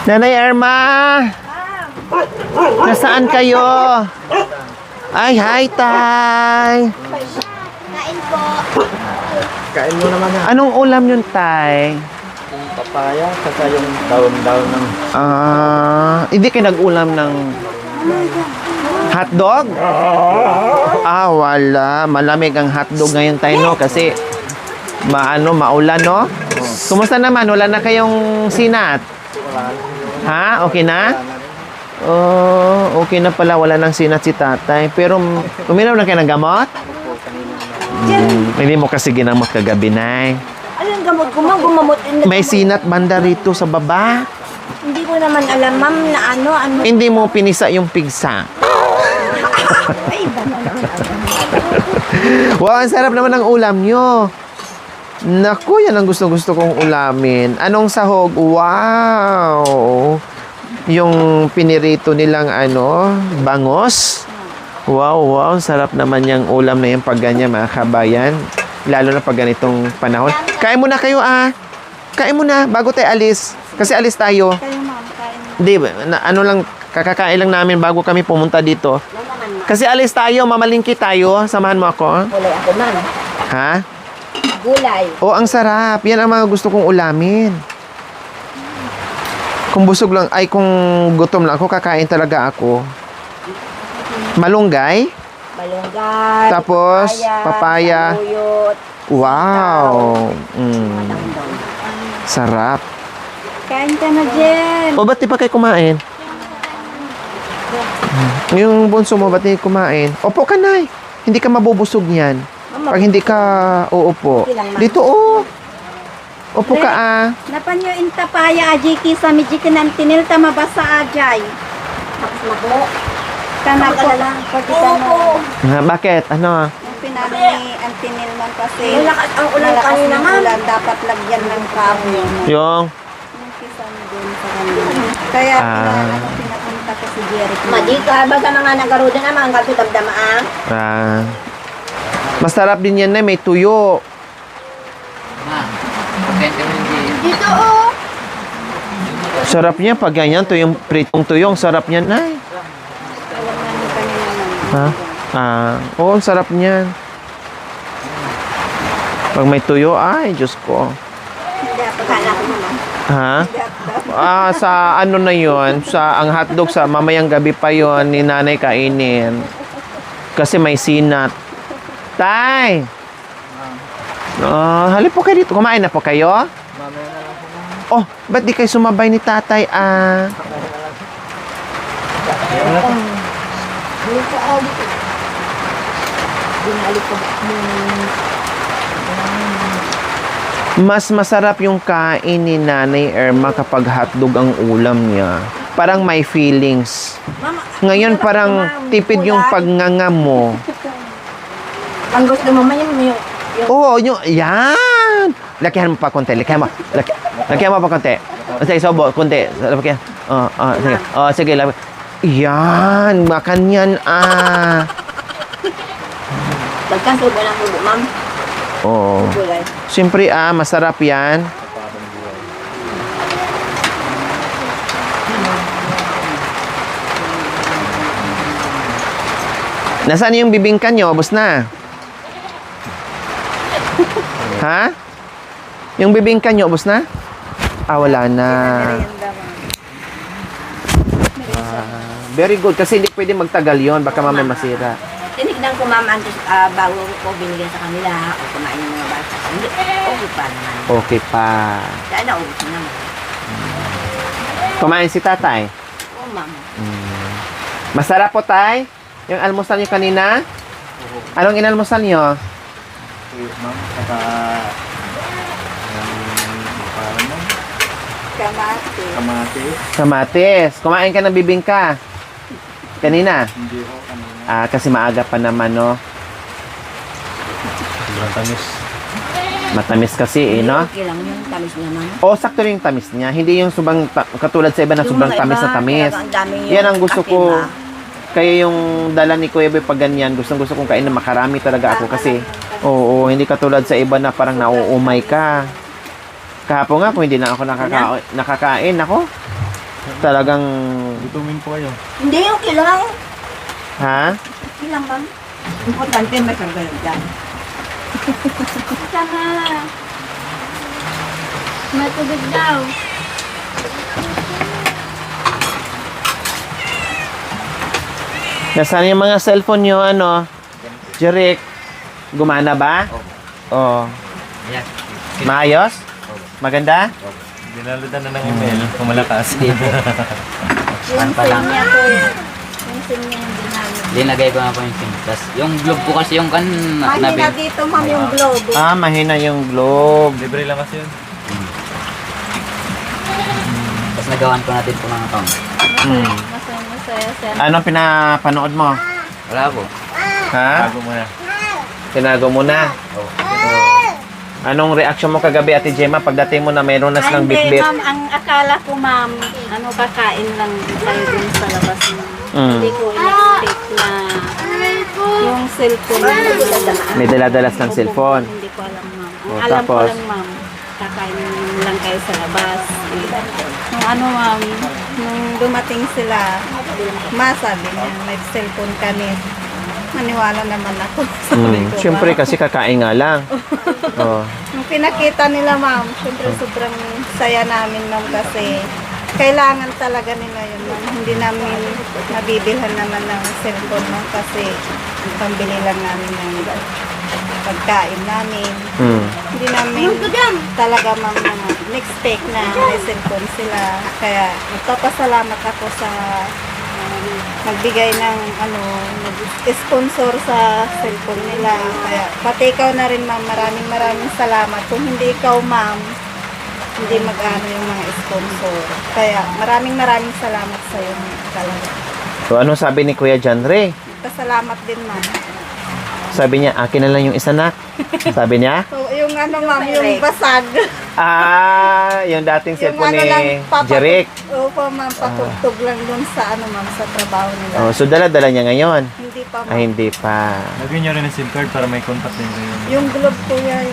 Nanay Irma! Nasaan kayo? Ay, hi, Tay! Kain po. Kain mo naman yan. Anong ulam yun, Tay? Yung papaya, saka yung daon-daon ng... Hindi kayo nag-ulam ng hotdog? Wala. Malamig ang hotdog ngayon, Tay, no? Kasi maulan, no? Kumusta naman? Wala na kayong sinat? Ha? Okay na? Oh, okay na pala. Wala nang sinat si tatay. Pero uminom na kayo ng gamot? Hindi mo kasi ginamot kagabi, Nay. Anong gamot ko, ma'am? Gumamot. May sinat banda rito sa baba. Hindi ko naman alam, ma'am, na ano. Hindi mo pinisa yung pigsa. Ay, iba naman. Wow, ang sarap naman ng ulam nyo. Naku, yan ang gusto-gusto kong ulamin. Anong sahog? Wow! Yung pinirito nilang bangos. Wow, sarap naman yung ulam na yung pag ganyan, mga kabayan. Lalo na pag ganitong panahon. Kain muna kayo, Kain muna, bago tayo alis. Kasi alis tayo. Kayo, ma'am, kain. Hindi, kakakain lang namin bago kami pumunta dito. Kasi alis tayo, mamalingki tayo. Samahan mo ako. Gulay ako, ma'am. Ha? Gulay. Oh, ang sarap. Yan ang mga gusto kong ulamin. Kung busog lang, kung gutom lang ako, kakain talaga ako. Malunggay. Malunggay. Tapos, papaya. Saluyot. Wow. Sarap. Kain ka na, Jen. O, ba't di pa kayo kumain? Yung bunso mo, ba't di kumain? Opo ka, Nay. Hindi ka mabubusog niyan. Pag hindi ka uupo. Dito, Opo ka, Napanyo intapaya ajiki sa mijiki ng tinil tamabasa ajay. Tapos na po. Kanag ko lang. Opo. Bakit? Ano? Yung pinano ni Antinil man kasi. Ang ulan kanina, ma'am. Ulan, dapat lagyan ng kahoy. Yung? Yung kisan din sa kanila. Kaya pinapunta ko si Jerry. Madika, baga mga nagaruda na mga kalsudabdamaan. Masarap din yan, Nay. May tuyo. Dito, Sarap niya pag ganyan. Tuyong, pritong tuyong. Sarap niyan, Nay. Ha? Oo, ang sarap niyan. Pag may tuyo, ay, Diyos ko. Pagkala ko naman. Ha? Sa ano na yon, sa ang hotdog sa mamayang gabi pa yon ni nanay kainin. Kasi may sinat. Tay! Halip po kayo dito. Kumain na po kayo? Oh, ba't di kayo sumabay ni tatay, Mas masarap yung kain ni Nanay Irma kapag hotdog ang ulam niya. Parang may feelings. Ngayon parang tipid yung pagnganga mo. Ang gusto mo man yung Oo, yan! Lakihan mo pa konti. Lakihan mo pa konti. Sige, sobo, konti. Lakihan. Sige. Sige, lakihan. Yan! Makan yan, pagkasubo ng hubo, ma'am. Oo. Gulay. Siyempre, masarap yan. Nasaan yung bibingka nyo? Ubus na. Ha? Yung bibingka nyo, ubus na? Wala na. Very good. Kasi hindi pwede magtagal yon. Baka mamaya masira. Tinignan ko, ma'am, bago ko binigyan sa kanila, o kumain ng mga bata. Hindi, okay pa naman. Okay pa. Kaya naubos na naman. Kumain si tatay. Oo, ma'am. Masarap po, tay? Yung almusal nyo kanina? Anong inalmusal nyo? Ma'am, saka... Kamate. kamatis. Kamatis. Kumain ka ng bibingka. Kanina? Hindi ko kanina. Kasi maaga pa naman, no? Sobrang tamis. Matamis kasi, no? Okay lang yung tamis niya, ma'am. O, sakto rin yung tamis niya. Hindi yung katulad sa iba na Yung sobrang mga tamis iba, na tamis. talagang dami yung Yan ang gusto akin, ko. ah. Kaya yung dala ni Kuya Boy pag ganyan, gusto kong kain na makarami talaga ako kasi, oo, hindi katulad sa iba na parang nauumay ka. Kahapon nga, kung hindi na ako nakakain, ako, Talagang, Gutumin po kayo. Hindi, okay lang. ha? Okay lang, ma'am. Importante may karga dyan. Sama. May tubig daw. Nasaan yung mga cellphone nyo, ano? Jeric, gumana ba? Oo. Yan. Maayos? Maganda? Dinaludan na ng email kung malakas. Yung SIM niya po yun. Yung SIM niya yung ginamit. Linagay ko nga po yung SIM. Tapos yung globe po kasi yung kan Mahina dito, ma'am, yung globe. Ah, mahina yung globe. Libre lang kasi yun. Tapos nagawan ko natin po ng account. Hmm. Masaya, sir. Anong pinapanood mo? Wala po. Ha? Bago mo na. Tinago mo na. Anong reaction mo kagabi, Ate Gemma, pagdating mo na mayroon na silang Hindi, bit-bit? ma'am. Ang akala ko, ma'am, kakain lang tayo dun sa labas, ma'am. Hindi ko in-expect na yung cellphone. May daladalas ng cellphone. Hindi ko alam, ma'am. Oh, Ang alam ko tapos? lang, ma'am, kakain lang kayo sa labas. Nung ano, ma'am, nung dumating sila, masabi niya, may cellphone kami. Maniwala naman ako. Sabi ko, Siyempre ma'am. kasi kakain nga lang. Oh. Nung pinakita nila, ma'am, syempre sobrang saya namin, ma'am, kasi kailangan talaga nila yun, ma'am. Hindi namin mabibilhan naman ng cellphone, ma'am, kasi pambili lang namin ng pagkain namin. Mm. Hindi namin talaga, ma'am, na expect na may cellphone sila. Kaya nagpapasalamat ako sa nagbigay ng nag-sponsor sa cellphone nila. Kaya pati ikaw na rin, ma'am, maraming salamat. Kung hindi ikaw, ma'am, hindi mag-ano yung mga sponsor. Kaya maraming salamat sa iyo, ma'am, talaga. So ano sabi ni Kuya John Ray? Pasalamat din, ma'am. Sabi niya, akin na lang yung isa nak. Sabi niya? So, yung ma'am, yung basag. Ah, yung dating cellphone ni Jeric. Opo, ma'am, patugtog lang dun sa ma'am, sa trabaho nila. Oh, so dala-dala niya ngayon. Hindi pa, ma'am. Ah, hindi pa. Lagyan nyo rin ng SIM card para may contact din kayo. Yung globe ko yung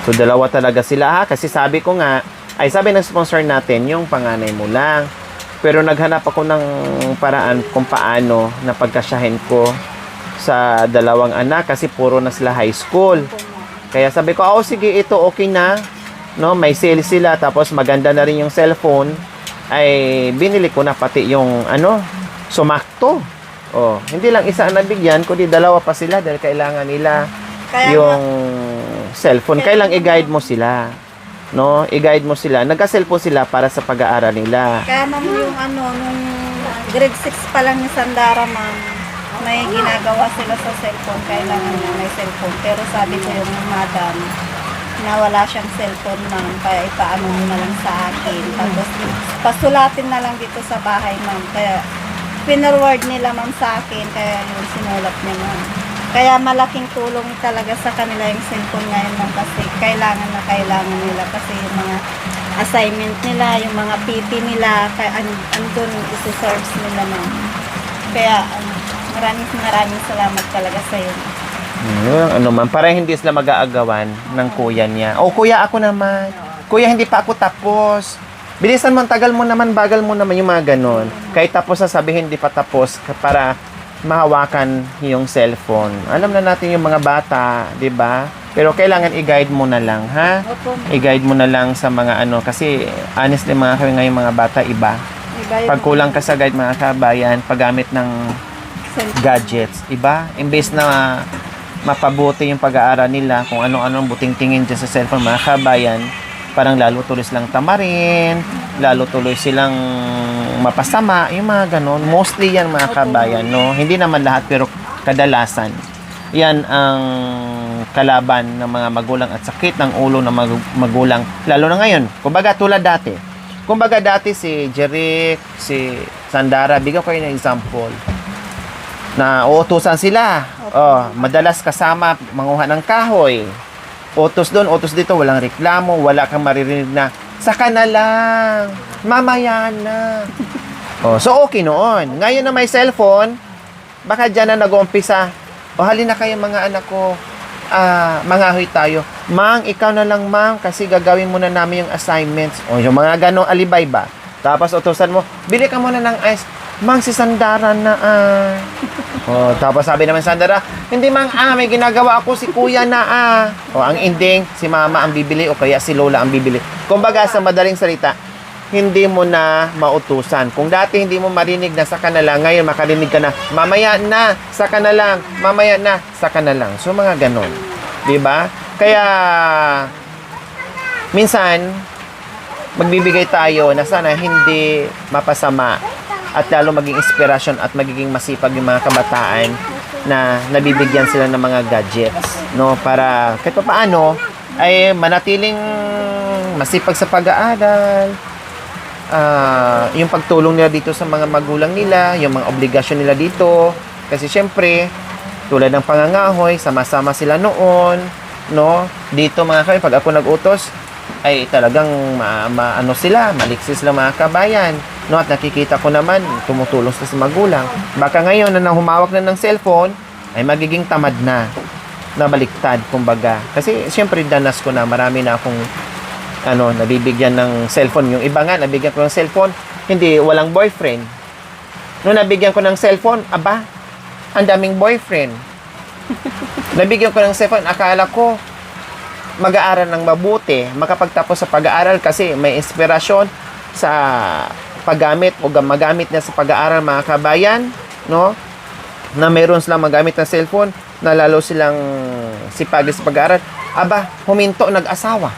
So dalawa talaga sila ha, kasi sabi ko nga, ay sabi ng sponsor natin, yung panganay mo lang. Pero naghanap ako ng paraan kung paano na pagkasyahin ko sa dalawang anak kasi puro na sila high school. Kaya sabi ko, oh sige, ito okay na. No, may sale sila tapos maganda na rin yung cellphone. Ay binili ko na pati yung sumakto. Oh, hindi lang isa ang nabigyan, kundi dalawa pa sila dahil kailangan nila Kaya yung cellphone. Kailang i-guide mo sila. No, i-guide mo sila. Nagka-cellphone sila para sa pag-aaral nila. Kaya ma'am, yung nung grade 6 pa lang ni Sandara, ma'am, may ginagawa sila sa cellphone. Kailangan niya may cellphone. Pero sabi ko yung madam, na wala siyang cellphone, ma'am, kaya ipaano mo na lang sa akin. Tapos pasulatin na lang dito sa bahay, ma'am. Kaya pinorward nila, ma'am, sa akin. Kaya yung sinulat niya, ma'am. Kaya malaking tulong talaga sa kanila yung cellphone ngayon, ma'am, kasi kailangan nila kasi yung mga assignment nila, yung mga PT nila, kaya andun isi-search nila, ma'am. Kaya maraming salamat talaga sa iyo. Man, para hindi sila mag-aagawan ng kuya niya. Oh, kuya, ako naman. Kuya, hindi pa ako tapos. Bilisan mo, tagal mo naman, bagal mo naman yung mga ganon. Kahit tapos sasabihin, hindi pa tapos para mahawakan yung cellphone. Alam na natin yung mga bata, di ba? Pero kailangan i-guide mo na lang, ha? Opo. I-guide mo na lang sa mga kasi honestly mga kami ngayong mga bata iba. Pag kulang ka sa guide mga kabayan, paggamit ng gadgets, iba. Imbes na mapabuti yung pag-aaral nila, kung ano-ano ang buting tingin dyan sa cellphone mga kabayan, parang lalo tuloy silang tamarin, lalo tuloy silang mapasama, yung mga ganon. Mostly yan mga kabayan, no? Hindi naman lahat, pero kadalasan. Yan ang kalaban ng mga magulang at sakit ng ulo ng magulang, lalo na ngayon. Kumbaga tulad dati. Kumbaga dati si Jeric, si Sandara, bigyan ko kayo ng example. Na uutusan sila. Oh, madalas kasama manguha ng kahoy. Utos doon, utos dito, walang reklamo, wala kang maririnig na saka na lang, mamaya na. Oh, so okay noon. Ngayon na may cellphone, baka diyan na nag-uumpisa. O halina kayo mga anak ko. mangahoy tayo. Mang, ikaw na lang, Mang, kasi gagawin muna namin yung assignments. O, yung mga ganong alibay ba? Tapos utusan mo, bili ka muna ng ice. Mang, si Sandara na O, tapos sabi naman Sandara, hindi Mang, may ginagawa ako, si Kuya na O, ang ending, si Mama ang bibili o kaya si Lola ang bibili. Kumbaga, sa madaling salita, hindi mo na mautusan. Kung dati hindi mo marinig na saka na lang, ngayon makarinig ka na, mamaya na, saka na lang, mamaya na, saka na lang. So, mga ganon. Diba? Kaya, minsan, magbibigay tayo na sana hindi mapasama at lalo maging inspirasyon at magiging masipag yung mga kabataan na nabibigyan sila ng mga gadgets, no? Para kahit paano ay manatiling masipag sa pag-aaral, yung pagtulong nila dito sa mga magulang nila, yung mga obligasyon nila dito. Kasi syempre, tulad ng pangangahoy, sama-sama sila noon, no? Dito mga kabayan, pag ako nag-utos, ay talagang maliksis sila mga kabayan, no? At nakikita ko naman, tumutulong sila sa magulang. Baka ngayon na humawak na ng cellphone, ay magiging tamad na baliktad, kumbaga. Kasi syempre, danas ko na, marami na akong nabibigyan ng cellphone. Yung iba nga, nabigyan ko ng cellphone, hindi, walang boyfriend. Nung nabigyan ko ng cellphone, aba, ang daming boyfriend. Nabigyan ko ng cellphone, akala ko, mag-aaral ng mabuti, makapagtapos sa pag-aaral kasi may inspirasyon sa paggamit o magamit niya sa pag-aaral, mga kabayan, no? Na meron silang magamit ng cellphone, na lalo silang sipag sa pag-aaral. Aba, huminto, nag-asawa.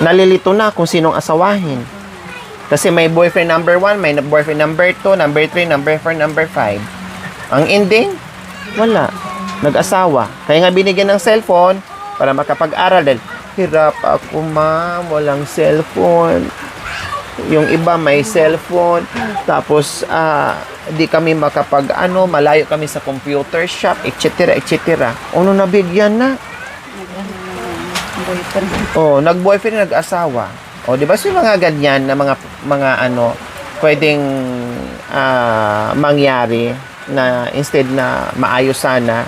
Nalilito na kung sinong asawahin. Kasi may boyfriend number 1, may boyfriend number 2, number 3, number 4, number 5. Ang ending, wala. Nag-asawa. Kaya nga binigyan ng cellphone para makapag-aral dahil hirap ako, ma'am, walang cellphone. Yung iba may cellphone. Tapos, di kami malayo kami sa computer shop, etc., etc. Ano nabigyan na? Nag-boyfriend, nag-asawa. Di ba? So, yung mga ganyan na mga pwedeng mangyari na instead na maayos sana,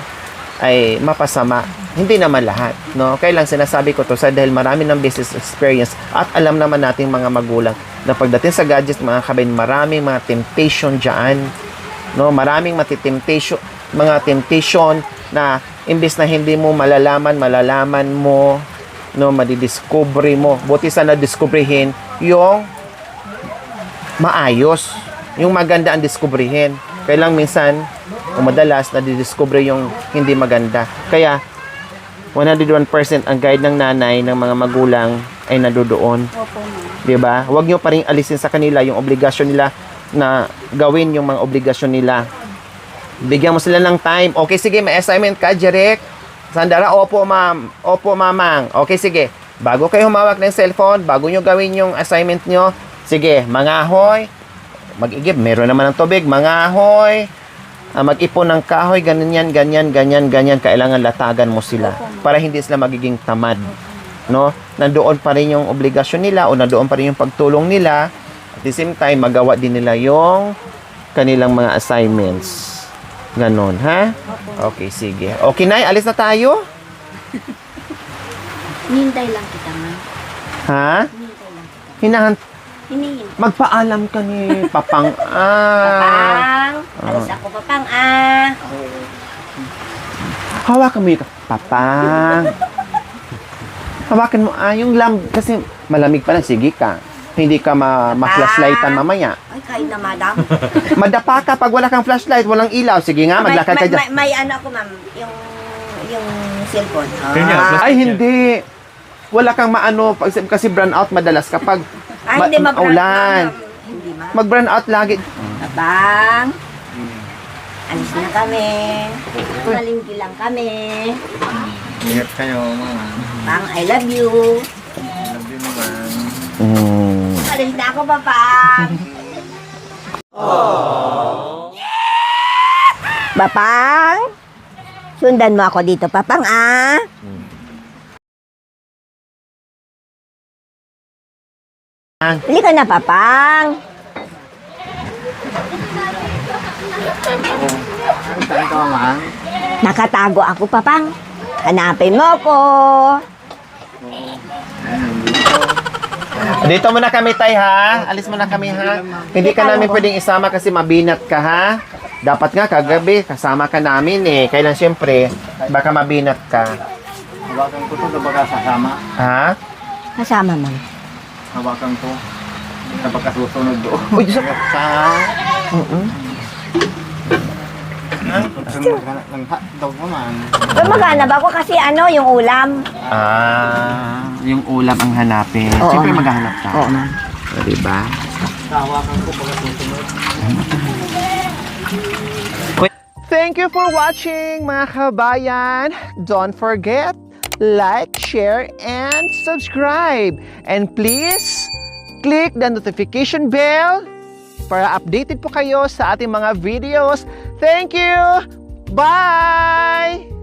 ay mapasama. Hindi naman lahat, no? Kaya lang sinasabi ko to dahil marami ng business experience at alam naman nating mga magulang na pagdating sa gadgets, mga kabayan, maraming mga temptation dyan, no? Maraming mga temptation na imbes na hindi mo malalaman mo, no, madidiscovery mo. Buti sana diskubrihin yung maayos, yung maganda ang diskubrihin. Kaya lang minsan, o madalas, nadidiscover yung hindi maganda. Kaya, 101% ang guide ng nanay, ng mga magulang, ay nadodoon. Opo, ma'am. Diba? Huwag nyo pa rin alisin sa kanila yung obligasyon nila na gawin yung mga obligasyon nila. Bigyan mo sila ng time. Okay, sige, may assignment ka, Jerek. Sandara, opo, ma'am. Opo, mamang. Okay, sige. Bago kayo humawak ng cellphone, bago nyo gawin yung assignment nyo, sige, mangahoy. Mag-igib, meron naman ng tubig, mangahoy. Mag-ipon ng kahoy, ganyan. Kailangan latagan mo sila para hindi sila magiging tamad. No? Nandoon pa rin yung obligasyon nila o nandoon pa rin yung pagtulong nila. At the same time, magawa din nila yung kanilang mga assignments. Ganon, ha? Okay, sige. Okay, Nay, alis na tayo? Hinintay lang kita, ma. Ha? Hinintay lang kita. Hinahantay. Hinihintay. Magpaalam ka ni Papang. Papang! Alis ako, Papang, Hawakan mo yung Papang. Hawakan mo, yung kasi malamig pa lang, sige ka. Hindi ka ma-flashlightan mamaya. Ay, kain na, madam. Madapa ka pag wala kang flashlight, walang ilaw. Sige nga, maglakad ka dyan. May ano ako, ma'am, yung cellphone. Ay, hindi. Wala kang kasi brown out madalas kapag Hindi ulan. Hindi, ma'am. Mag-brown out lagi. Babang, alis na kami. Malingki lang kami. Ingat kayo, mama. Bang, I love you. Love you naman. Alis na ako, Babang. Babang, sundan mo ako dito, Papang, Hindi ka na, Papang. Saan ka, Mang? Nakatago ako, Papang. Hanapin mo ko. Dito muna kami, Tay, ha? Alis muna kami, ha? Hindi ka namin pwedeng isama kasi mabinat ka, ha? Dapat nga, kagabi, kasama ka namin, eh. Kailan, siyempre, baka mabinat ka. Hawakan ko to, baka sasama. Ha? Kasama, Ma'am. Hawakan ko. Baka susunod doon. Uy, Diyos ko. Sa... Ng hotdog naman. Maghanap ako kasi yung ulam. Yung ulam ang hanapin. Oo, Siyempre, ma'am. maghahanap ka. Oo, Ma'am. O, diba? Hawakan ko, baka susunod. Thank you for watching, mga kabayan. Don't forget, like, share, and subscribe. And please, click the notification bell para updated po kayo sa ating mga videos. Thank you! Bye!